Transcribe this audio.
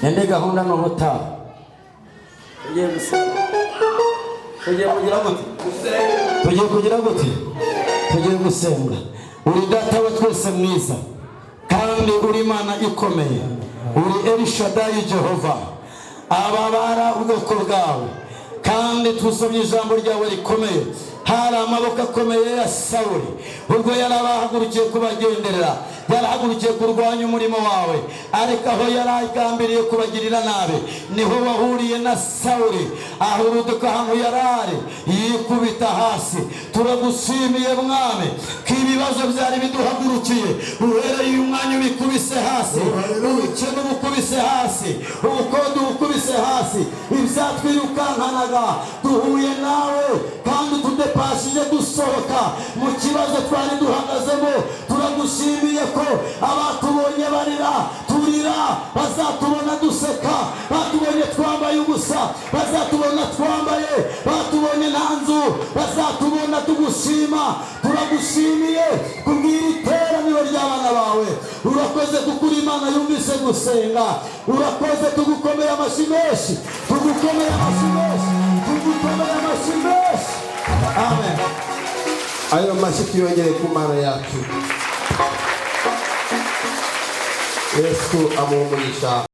Ende gahunda no mutaha tugiye gusenga. Uri data wa twese mwiza kandi uri Imana ikomeye, uri El Shaddai Jehova. Ababara ubwoko bwawe kandi tusomye ijambo ryawe rikomeye. Hari amaboko akomeye ya Sawuli ubwo yarabahagurukiye kubagenderera, yarahagurukiye kurwanya umurimo wawe, ariko aho yaragambiriye kubagirira nabi niho bahuriye na Sawuli. Ahuruduka ahantu yarari yikubita hasi. Turagushimiye mwami ko ibibazo byari biduhagurukiye uhereye uyu mwanya ubikubise hasi, ubukene ubukubise hasi, ubukondo ubukubise hasi. Ibyatwirukankanaga duhuye nawe kandi tudepashije dusohoka mu kibazo twari duhagazemo. Turagushimiye ko abatubonye barira turira bazatubona duseka, batubonye twambaye ubusa bazatubona twambaye, batubonye nta nzu bazatubona tugushima. Turagushimiye kubwira iteraniro ry'abana bawe. Urakoze kuko uri Imana yumvise gusenga. Urakoze, tugukomeye amashyi menshi, tugukomeye amashyi menshi, tugukomeye amashyi menshi. Amen. Ayo mashyi tuyongere ku Mana yacu. Yesu amuhumurisha.